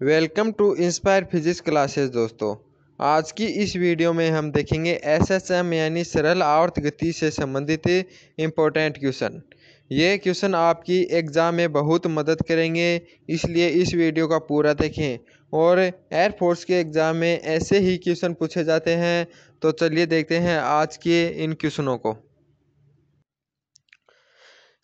Welcome to inspire physics classes दोस्तों। आज की इस वीडियो में हम देखेंगे एसएसएम यानी सरल आवर्त गति से संबंधित इम्पोर्टेंट क्वेश्चन। ये क्वेश्चन आपकी एग्ज़ाम में बहुत मदद करेंगे, इसलिए इस वीडियो का पूरा देखें। और एयरफोर्स के एग्ज़ाम में ऐसे ही क्वेश्चन पूछे जाते हैं, तो चलिए देखते हैं आज के इन क्वेश्चनों को।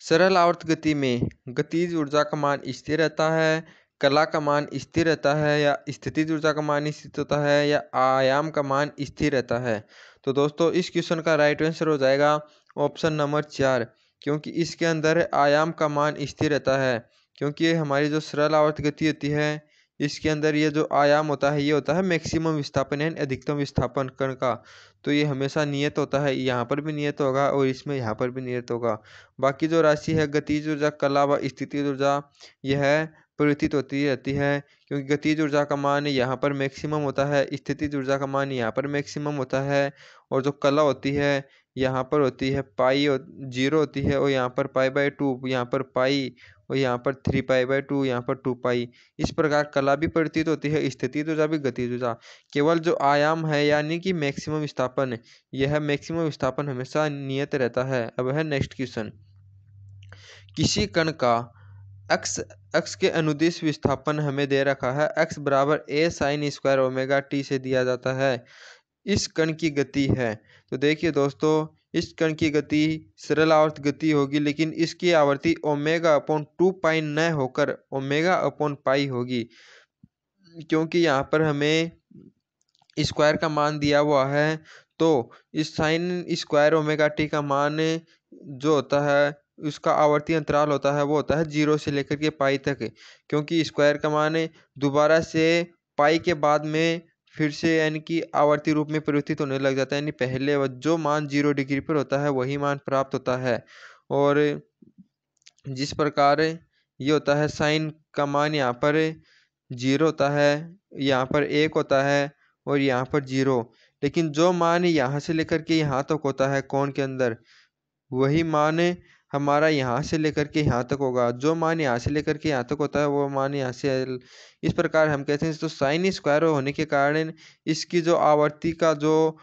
सरल आवर्त गति में गतिज ऊर्जा का मान स्थिर रहता है, कला का मान स्थिर रहता है, या स्थितिज ऊर्जा का मान स्थिर होता है, या आयाम का मान स्थिर रहता है। तो दोस्तों इस क्वेश्चन का राइट आंसर हो जाएगा ऑप्शन नंबर 4, क्योंकि इसके अंदर आयाम का मान स्थिर रहता है। क्योंकि ये हमारी जो सरल आवर्त गति होती है, इसके अंदर ये जो आयाम होता है ये होता है मैक्सिमम विस्थापन यानी अधिकतम विस्थापन कण का। तो ये हमेशा नियत होता है, यहाँ पर भी नियत होगा और इसमें यहाँ पर भी नियत होगा। बाकी जो राशि है गतिज ऊर्जा, कला व स्थितिज ऊर्जा, यह परिवर्तित होती रहती है। क्योंकि गतिज ऊर्जा का मान यहाँ पर मैक्सिमम होता है, स्थितिज ऊर्जा का मान यहाँ पर मैक्सिमम होता है। और जो कला होती है यहाँ पर होती है पाई 0 होती है, और यहाँ पर पाई/2, यहाँ पर पाई, और यहाँ पर 3 पाई/2, यहाँ पर 2 पाई। इस प्रकार कला भी परिवर्तित होती है, स्थितिज ऊर्जा भी, गतिज ऊर्जा। केवल जो आयाम है यानी कि मैक्सिमम विस्थापन, यह मैक्सिमम विस्थापन हमेशा नियत रहता है। अब है नेक्स्ट क्वेश्चन। किसी कण का एक्स एक्स के अनुदिश विस्थापन हमें दे रखा है, x बराबर a sin square omega T से दिया जाता है। इस कण की गति है। तो देखिए दोस्तों, इस कण की गति सरल आवर्त गति होगी, लेकिन इसकी आवृत्ति ओमेगा/2 पाई न होकर ओमेगा/पाई होगी। क्योंकि यहाँ पर हमें स्क्वायर का मान दिया हुआ है, तो इस साइन स्क्वायर ओमेगा टी का मान जो होता है उसका आवर्ती अंतराल होता है, वो होता है 0 से लेकर के पाई तक। क्योंकि स्क्वायर का मान दोबारा से पाई के बाद में फिर से यानी कि आवर्ती रूप में परिवर्तित होने लग जाता है, यानी पहले जो मान 0 डिग्री पर होता है वही मान प्राप्त होता है। और जिस प्रकार ये होता है, साइन का मान यहाँ पर 0 होता है, यहाँ पर 1 होता है, और यहाँ पर 0। लेकिन जो मान यहाँ से लेकर के यहाँ तक होता है कोण के अंदर, वही मान हमारा यहाँ से लेकर के यहाँ तक होगा। जो मान यहाँ से लेकर के यहाँ तक होता है वो मान यहाँ से, इस प्रकार हम कहते हैं। तो साइन स्क्वायर होने के कारण इसकी जो आवर्ती का जो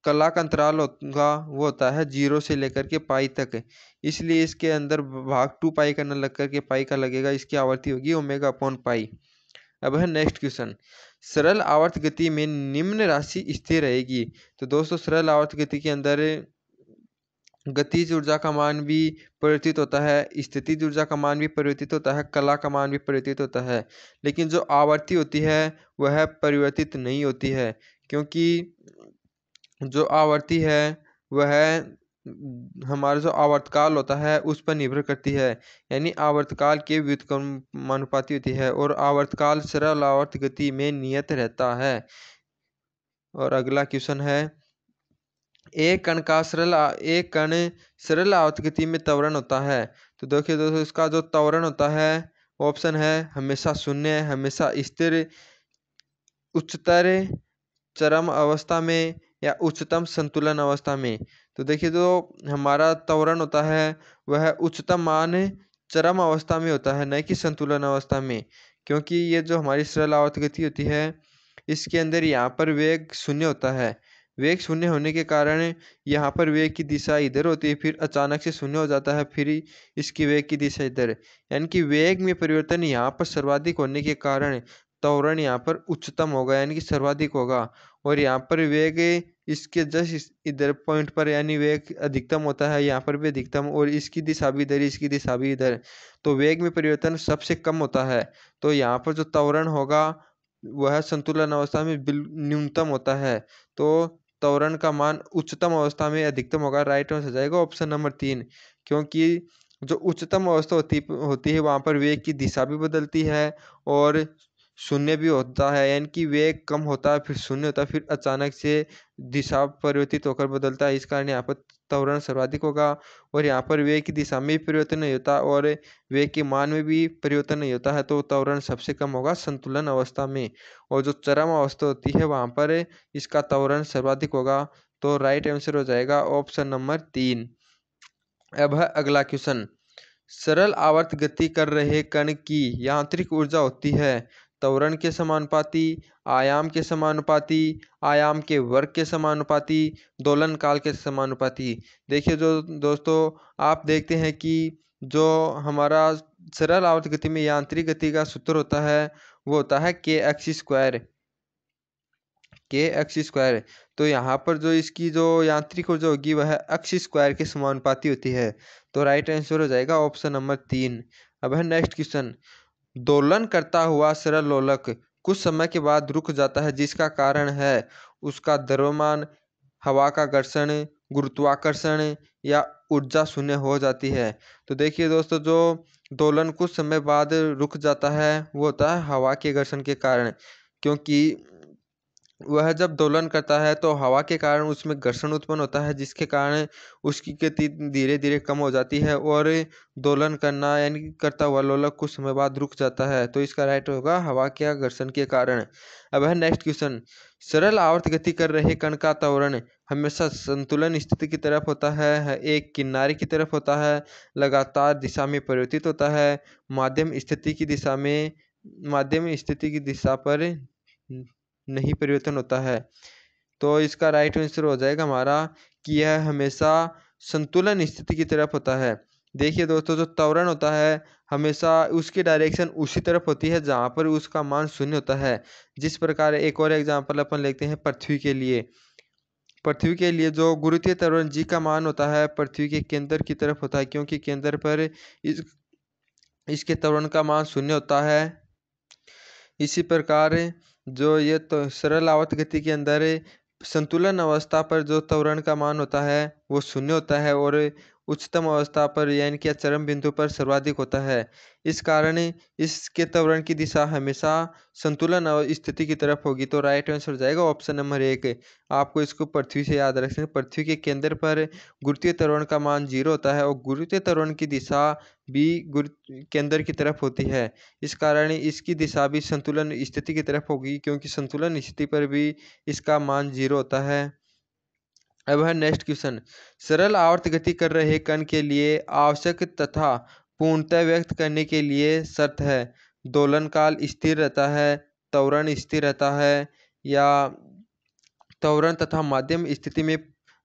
कला का अंतराल होगा वो होता है 0 से लेकर के पाई तक। इसलिए इसके अंदर भाग 2 पाई का न लग करके पाई का लगेगा, इसकी आवर्ती होगी ओमेगा/पाई। अब है नेक्स्ट क्वेश्चन। सरल आवर्त गति में निम्न राशि स्थिर रहेगी। तो दोस्तों सरल आवर्त गति के अंदर गतिज ऊर्जा का मान भी परिवर्तित होता है, स्थितिज ऊर्जा का मान भी परिवर्तित होता है, कला का मान भी परिवर्तित होता है। लेकिन जो आवर्ती होती है वह परिवर्तित नहीं होती है। क्योंकि जो आवर्ती है वह हमारा जो आवर्तकाल होता है उस पर निर्भर करती है, यानी आवर्तकाल के व्युत्क्रमानुपाती होती है, और आवर्तकाल सरल आवर्त गति में नियत रहता है। और अगला क्वेश्चन है, एक कण सरल आवर्त गति में त्वरण होता है। तो देखिए दोस्तों, इसका जो त्वरण होता है ऑप्शन है हमेशा शून्य, हमेशा स्थिर, उच्चतर चरम अवस्था में, या उच्चतम संतुलन अवस्था में। तो देखिए जो हमारा त्वरण होता है वह उच्चतम मान चरम अवस्था में होता है, न कि संतुलन अवस्था में। क्योंकि ये जो हमारी सरल आवर्त गति होती है इसके अंदर यहाँ पर वेग शून्य होता है। वेग शून्य होने के कारण यहाँ पर वेग की दिशा इधर होती है, फिर अचानक से शून्य हो जाता है, फिर इसकी वेग की दिशा इधर। यानी कि वेग में परिवर्तन यहाँ पर सर्वाधिक होने के कारण त्वरण यहाँ पर उच्चतम होगा, यानी कि सर्वाधिक होगा। और यहाँ पर वेग इसके जस्ट इधर पॉइंट पर, यानी वेग अधिकतम होता है, यहाँ पर भी अधिकतम, और इसकी दिशा भी इधर, इसकी दिशा भी इधर। तो वेग में परिवर्तन सबसे कम होता है। तो यहाँ पर जो त्वरण होगा वह संतुलन अवस्था में न्यूनतम होता है। तो त्वरण का मान उच्चतम अवस्था में अधिकतम होगा। राइट आंसर हो जाएगा ऑप्शन नंबर 3। क्योंकि जो उच्चतम अवस्था होती है वहाँ पर वेग की दिशा भी बदलती है और शून्य भी होता है, यानी कि वेग कम होता है फिर शून्य होता है, फिर अचानक से दिशा परिवर्तित होकर बदलता है। इस कारण यहाँ पर त्वरण सर्वाधिक होगा। और यहाँ पर वेग की दिशा में भी परिवर्तन नहीं होता और वेग के मान में भी परिवर्तन नहीं होता है, तो त्वरण सबसे कम होगा संतुलन अवस्था में। और जो चरम अवस्था होती है वहाँ पर इसका त्वरण सर्वाधिक होगा। तो राइट आंसर हो जाएगा ऑप्शन नंबर 3। अब है अगला क्वेश्चन। सरल आवर्त गति कर रहे कण की यांत्रिक ऊर्जा होती है त्वरण के समानुपाती, आयाम के समानुपाती, आयाम के वर्ग के समानुपाती, दोलन काल के समानुपाती। देखिए जो दोस्तों, आप देखते हैं कि जो हमारा सरल आवर्त गति में यांत्रिक गति का सूत्र होता है वो होता है के एक्स स्क्वायर। तो यहाँ पर जो इसकी जो यांत्रिक ऊर्जा होगी वह एक्स स्क्वायर के समानुपाती होती है। तो राइट आंसर हो जाएगा ऑप्शन नंबर 3। अब है नेक्स्ट क्वेश्चन। दोलन करता हुआ सरल लोलक कुछ समय के बाद रुक जाता है जिसका कारण है उसका द्रव्यमान, हवा का घर्षण, गुरुत्वाकर्षण या ऊर्जा शून्य हो जाती है। तो देखिए दोस्तों, जो दोलन कुछ समय बाद रुक जाता है वो होता है हवा के घर्षण के कारण, क्योंकि वह जब दोलन करता है तो हवा के कारण उसमें घर्षण उत्पन्न होता है जिसके कारण उसकी गति धीरे धीरे कम हो जाती है और दोलन करना यानी कि करता हुआ लोलक कुछ समय बाद रुक जाता है। तो इसका राइट होगा हवा के घर्षण के कारण। अब है नेक्स्ट क्वेश्चन। सरल आवर्त गति कर रहे कण का त्वरण हमेशा संतुलन स्थिति की तरफ होता है, एक किनारे की तरफ होता है, लगातार दिशा में परिवर्तित होता है, माध्यम स्थिति की दिशा पर नहीं परिवर्तन होता है। तो इसका राइट आंसर हो जाएगा हमारा कि यह हमेशा संतुलन स्थिति की तरफ होता है। देखिए दोस्तों, जो त्वरण होता है हमेशा उसकी डायरेक्शन उसी तरफ होती है जहाँ पर उसका मान शून्य होता है। जिस प्रकार एक और एग्जांपल अपन लेते हैं पृथ्वी के लिए जो गुरुत्वीय त्वरण जी का मान होता है पृथ्वी के केंद्र की तरफ होता है, क्योंकि केंद्र पर इसके त्वरण का मान शून्य होता है। इसी प्रकार जो ये तो सरल आवर्त गति के अंदर संतुलन अवस्था पर जो त्वरण का मान होता है वो शून्य होता है और उच्चतम अवस्था पर यानी कि चरम बिंदु पर सर्वाधिक होता है। इस कारण इसके त्वरण की दिशा हमेशा संतुलन स्थिति की तरफ होगी। तो राइट आंसर हो जाएगा ऑप्शन नंबर 1। आपको इसको पृथ्वी से याद रखना है। पृथ्वी के केंद्र पर गुरुत्वीय त्वरण का मान 0 होता है और गुरुत्वीय त्वरण की दिशा भी केंद्र की तरफ होती है। इस कारण इसकी दिशा भी संतुलन स्थिति की तरफ होगी, क्योंकि संतुलन स्थिति पर भी इसका मान 0 होता है। अब है नेक्स्ट क्वेश्चन। सरल आवर्त गति कर रहे कण के लिए आवश्यक तथा पूर्णतः व्यक्त करने के लिए शर्त है दोलन काल स्थिर रहता है, त्वरण स्थिर रहता है, या त्वरण तथा माध्यम स्थिति में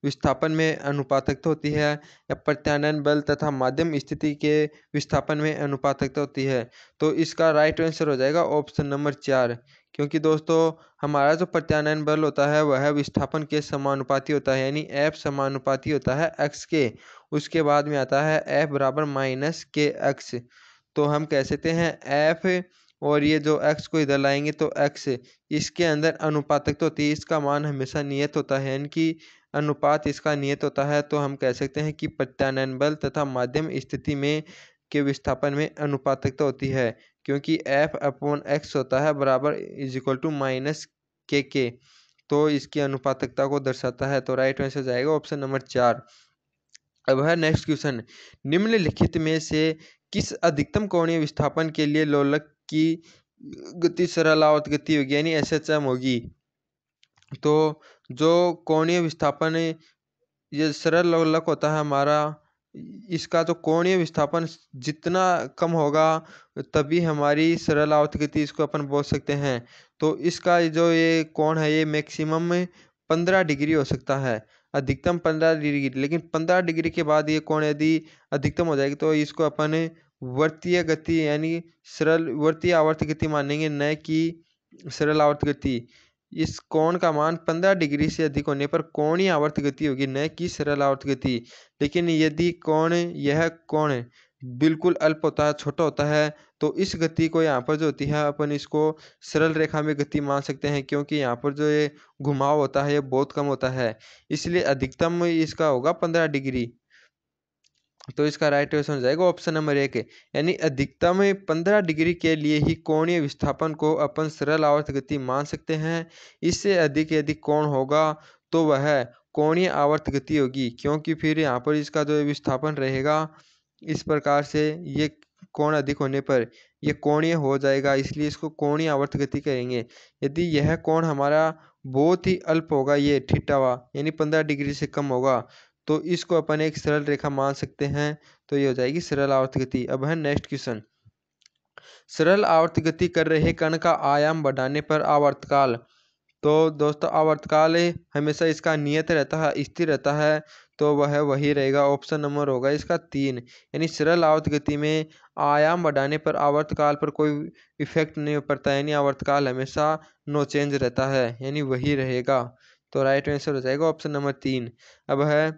विस्थापन में अनुपातकता होती है, या प्रत्यानयन बल तथा माध्यम स्थिति के विस्थापन में अनुपातकता होती है। तो इसका राइट आंसर हो जाएगा ऑप्शन नंबर 4। क्योंकि दोस्तों हमारा जो प्रत्यानयन बल होता है वह विस्थापन के समानुपाती होता है, यानी F समानुपाती होता है x के। उसके बाद में आता है F बराबर माइनस के एक्स। तो हम कह सकते हैं F और ये जो x को इधर लाएंगे तो x इसके अंदर अनुपातकता होती है, इसका मान हमेशा नियत होता है, यानी कि अनुपात इसका नियत होता है। तो हम कह सकते हैं कि प्रत्यानयन बल तथा माध्यम स्थिति में के विस्थापन में अनुपातकता होती है, क्योंकि F अपॉन x होता है बराबर इज इक्वल टू माइनस के। तो इसकी अनुपातकता को दर्शाता है। तो राइट आंसर जाएगा ऑप्शन नंबर 4। अब है नेक्स्ट क्वेश्चन। निम्नलिखित में से किस अधिकतम कोणीय विस्थापन के लिए लोलक की गति सरल आवर्त गति होगी, यानी SHM होगी। तो जो कोणीय विस्थापन ये सरल लोलक होता है हमारा, इसका जो कोणीय विस्थापन जितना कम होगा तभी हमारी सरल आवर्त गति इसको अपन बोल सकते हैं। तो इसका जो ये कोण है ये मैक्सिमम 15 डिग्री हो सकता है, अधिकतम 15 डिग्री। लेकिन 15 डिग्री के बाद ये कोण यदि अधिकतम हो जाएगी तो इसको अपन वर्तीय गति यानी सरल वर्तीय आवर्त गति मानेंगे, न कि सरल आवर्त गति। इस कोण का मान 15 डिग्री से अधिक होने पर कोणीय आवर्त गति होगी, न कि सरल आवर्त गति। लेकिन यदि यह कोण बिल्कुल अल्प होता है, छोटा होता है, तो इस गति को यहाँ पर जो होती है अपन इसको सरल रेखा में गति मान सकते हैं, क्योंकि यहाँ पर जो ये घुमाव होता है ये बहुत कम होता है। इसलिए अधिकतम इसका होगा 15 डिग्री। तो इसका राइट आंसर हो जाएगा ऑप्शन नंबर 1, यानी अधिकतम 15 डिग्री के लिए ही कोणीय विस्थापन को अपन सरल आवर्त गति मान सकते हैं। इससे अधिक यदि कोण होगा तो वह कोणीय आवर्त गति होगी, क्योंकि फिर यहाँ पर इसका जो विस्थापन रहेगा इस प्रकार से ये कोण अधिक होने पर यह कोणीय हो जाएगा, इसलिए इसको कोणीय आवर्त गति करेंगे। यदि यह कोण हमारा बहुत ही अल्प होगा, ये थीटा यानी 15 डिग्री से कम होगा, तो इसको अपन एक सरल रेखा मान सकते हैं। तो ये हो जाएगी सरल आवर्त गति। अब है नेक्स्ट क्वेश्चन, सरल आवर्त गति कर रहे कण का आयाम बढ़ाने पर आवर्तकाल। तो दोस्तों आवर्तकाल हमेशा इसका नियत रहता है, स्थिर रहता है, तो वह वही रहेगा। ऑप्शन नंबर होगा इसका 3, यानी सरल आवर्त गति में आयाम बढ़ाने पर आवर्तकाल पर कोई इफेक्ट नहीं पड़ता, यानी आवर्तकाल हमेशा नो चेंज रहता है, यानी वही रहेगा। तो राइट आंसर हो जाएगा ऑप्शन नंबर 3। अब है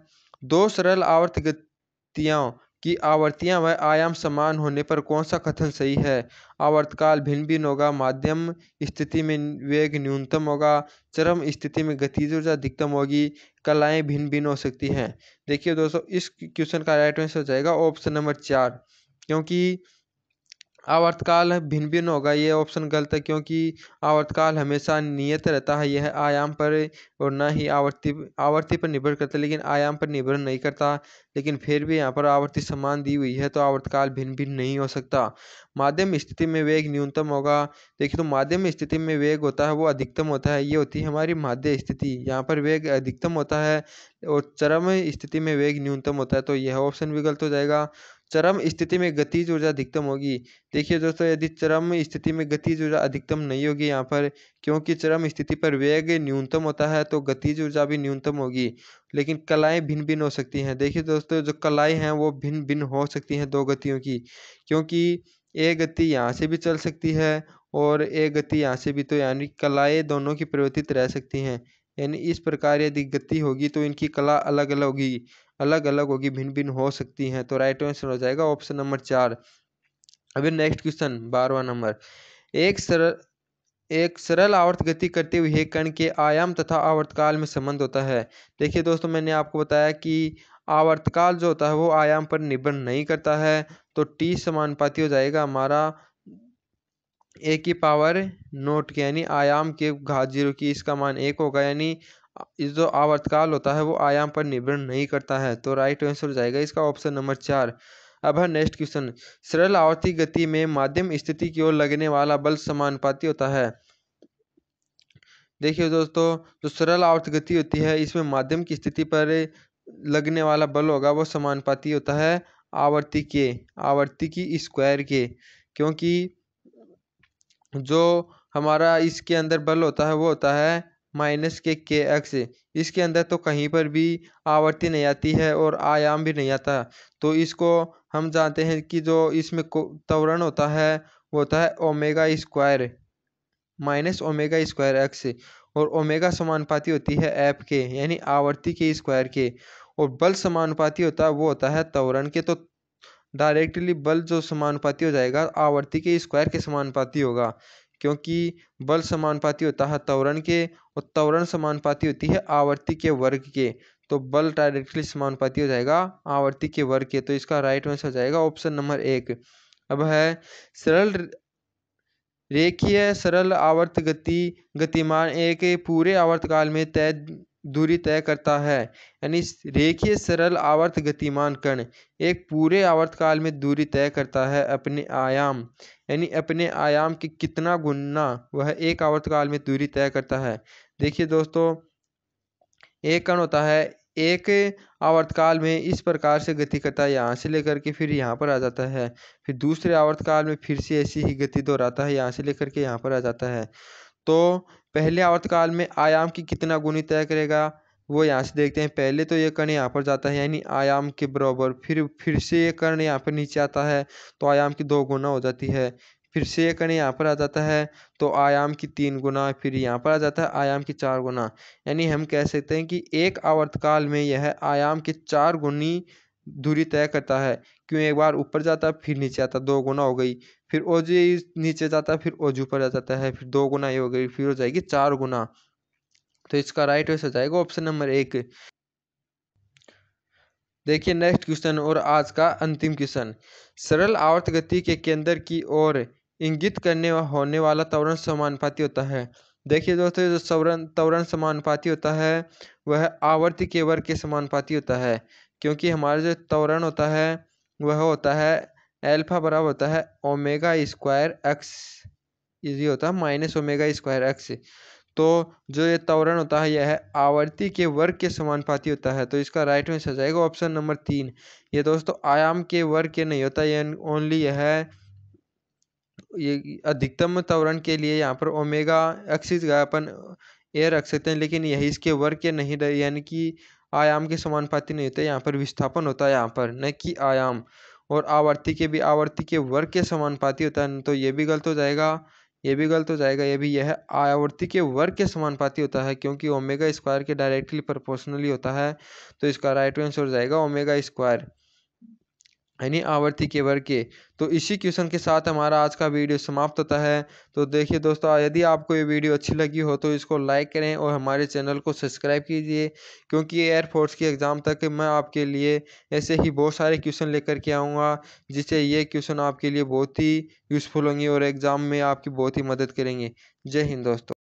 दो सरल आवर्त गतियों की आवृत्तियां व आयाम समान होने पर कौन सा कथन सही है? आवर्तकाल भिन्न भिन्न होगा, माध्यम स्थिति में वेग न्यूनतम होगा, चरम स्थिति में गतिज ऊर्जा अधिकतम होगी, कलाएं भिन्न भिन्न हो सकती हैं। देखिए दोस्तों इस क्वेश्चन का राइट आंसर हो जाएगा ऑप्शन नंबर 4, क्योंकि आवर्तकाल भिन्न भिन्न होगा, ये ऑप्शन गलत है, क्योंकि आवर्तकाल हमेशा नियत रहता है, यह आयाम पर और ना ही आवर्ती पर निर्भर करता है, लेकिन आयाम पर निर्भर नहीं करता। लेकिन फिर भी यहाँ पर आवर्ती समान दी हुई है, तो आवर्तकाल भिन्न भिन्न नहीं हो सकता। माध्यम स्थिति में वेग न्यूनतम होगा। देखिए तो माध्यम स्थिति में वेग होता है वो अधिकतम होता है, ये होती है हमारी माध्य स्थिति, यहाँ पर वेग अधिकतम होता है और चरम स्थिति में वेग न्यूनतम होता है, तो यह ऑप्शन भी गलत हो जाएगा। चरम स्थिति में गतिज ऊर्जा अधिकतम होगी। देखिए दोस्तों यदि चरम स्थिति में गतिज ऊर्जा अधिकतम नहीं होगी यहाँ पर, क्योंकि चरम स्थिति पर वेग न्यूनतम होता है, तो गतिज ऊर्जा भी न्यूनतम होगी। लेकिन कलाएं भिन्न भिन्न हो सकती हैं। देखिए दोस्तों जो कलाएं हैं वो भिन्न भिन्न हो सकती हैं दो गतियों की, क्योंकि एक गति यहाँ से भी चल सकती है और एक गति यहाँ से भी, तो यानी कलाएं दोनों की परिवर्तित रह सकती हैं। यानी इस प्रकार यदि गति होगी तो इनकी कला अलग अलग होगी, अलग अलग होगी, भिन्न भिन्न हो सकती हैं। तो राइट आंसर हो जाएगा ऑप्शन नंबर 4। अभी नेक्स्ट क्वेश्चन 12वां नंबर, एक सरल आवर्त गति करते हुए कण के आयाम तथा आवर्तकाल में संबंध होता है। देखिए दोस्तों मैंने आपको बताया कि आवर्तकाल जो होता है वो आयाम पर निर्भर नहीं करता है, तो टी समानुपाती हो जाएगा हमारा ए की पावर नोट के, यानी आयाम के घात 0 की, इसका मान 1 होगा, यानी इस जो आवर्तकाल होता है वो आयाम पर निर्भर नहीं करता है। तो राइट आंसर हो जाएगा इसका ऑप्शन नंबर 4। अब है नेक्स्ट क्वेश्चन, सरल आवर्ती गति में माध्यम स्थिति की ओर लगने वाला बल समानुपाती होता है। देखिए दोस्तों जो सरल आवर्त गति होती है इसमें माध्यम की स्थिति पर लगने वाला बल होगा वो समानुपाती होता है आवर्ती की स्क्वायर के, क्योंकि जो हमारा इसके अंदर बल होता है वो होता है के एक्स, इसके अंदर तो कहीं पर भी आवर्ती नहीं आती है और आयाम भी नहीं आता, तो इसको हम जानते हैं कि जो इसमें त्वरण होता है वो होता है ओमेगा स्क्वायर एक्स, और ओमेगा समानुपाती होती है एफ के, यानी आवर्ती के स्क्वायर के, और बल समानुपाती होता है वो होता है त्वरण के। तो डायरेक्टली बल जो समानुपाती हो जाएगा आवर्ती के स्क्वायर के समानुपाती होगा, क्योंकि बल समानुपाती होता है त्वरण के और त्वरण समानुपाती होती है आवर्ती के वर्ग के, तो बल डायरेक्टली समानुपाती हो जाएगा आवर्ती के वर्ग के। तो इसका राइट आंसर हो जाएगा ऑप्शन नंबर 1। अब है सरल रेखीय सरल आवर्त गतिमान एक पूरे आवर्तकाल में तय दूरी तय करता है, यानी रेखीय सरल आवर्त गतिमान कण एक पूरे आवर्तकाल में दूरी तय करता है अपने आयाम, यानी अपने आयाम के कितना गुना वह एक आवर्तकाल में दूरी तय करता है। देखिए दोस्तों एक कण होता है एक आवर्तकाल में इस प्रकार से गति करता है, यहाँ से लेकर के फिर यहाँ पर आ जाता है, फिर दूसरे आवर्तकाल में फिर से ऐसी ही गति दोहराता है, यहाँ से लेकर के यहाँ पर आ जाता है। तो पहले आवर्तकाल में आयाम की कितना गुनी तय करेगा वो यहाँ से देखते हैं। पहले तो ये कण यहाँ पर जाता है यानी आयाम के बराबर, फिर से ये कण यहाँ पर नीचे आता है तो आयाम की 2 गुना हो जाती है, फिर से ये कण यहाँ पर आ जाता है तो आयाम की 3 गुना, फिर यहाँ पर आ जाता है आयाम की 4 गुना, यानी हम कह सकते हैं कि एक आवर्तकाल में यह आयाम की 4 गुनी दूरी तय करता है। क्यों, एक बार ऊपर जाता है फिर नीचे आता, 2 गुना हो गई, फिर ओजू नीचे जाता है फिर ओजू पर आ जाता है, फिर 2 गुना ये हो गई, फिर हो जाएगी 4 गुना। तो इसका राइट आंसर जाएगा ऑप्शन नंबर 1। देखिए नेक्स्ट क्वेश्चन और आज का अंतिम क्वेश्चन, सरल आवर्त गति के केंद्र की ओर इंगित करने होने वाला त्वरण समानुपाती होता है। देखिए दोस्तों जो त्वरण समानुपाती होता है वह आवर्ती के वर्ग के समानुपाती होता है, क्योंकि हमारा जो त्वरण होता है वह होता है एल्फा बराबर होता है ओमेगा स्क्वायर एक्स, ये होता है -ओमेगा स्क्वायर एक्स। तो जो ये त्वरण होता है यह आवर्ती के वर्ग के समानुपाती होता है। तो इसका राइट आंसर हो जाएगा ऑप्शन नंबर 3। ये दोस्तों आयाम के वर्ग के नहीं होता, यह ओनली ये अधिकतम त्वरण के लिए यहाँ पर ओमेगा एक्सिस का अपन ए रख सकते हैं, लेकिन यही इसके वर्ग के नहीं रहे, यानी कि आयाम के समानुपाती नहीं होते, यहाँ पर विस्थापन होता है यहाँ पर, न कि आयाम। और आवर्ती के भी आवर्ती के वर्ग के समानुपाती होता है, तो ये भी गलत हो जाएगा, ये भी गलत हो जाएगा, ये भी यह आवर्ती के वर्ग के समानुपाती होता है, क्योंकि ओमेगा स्क्वायर के डायरेक्टली प्रोपोर्शनली होता है। तो इसका राइट आंसर हो जाएगा ओमेगा स्क्वायर, यानी आवर्ती के वर्ग के। तो इसी क्वेश्चन के साथ हमारा आज का वीडियो समाप्त होता है। तो देखिए दोस्तों, यदि आपको ये वीडियो अच्छी लगी हो तो इसको लाइक करें और हमारे चैनल को सब्सक्राइब कीजिए, क्योंकि एयरफोर्स की एग्ज़ाम तक मैं आपके लिए ऐसे ही बहुत सारे क्वेश्चन लेकर के आऊँगा, जिससे ये क्वेश्चन आपके लिए बहुत ही यूज़फुल होंगे और एग्ज़ाम में आपकी बहुत ही मदद करेंगे। जय हिंद दोस्तों।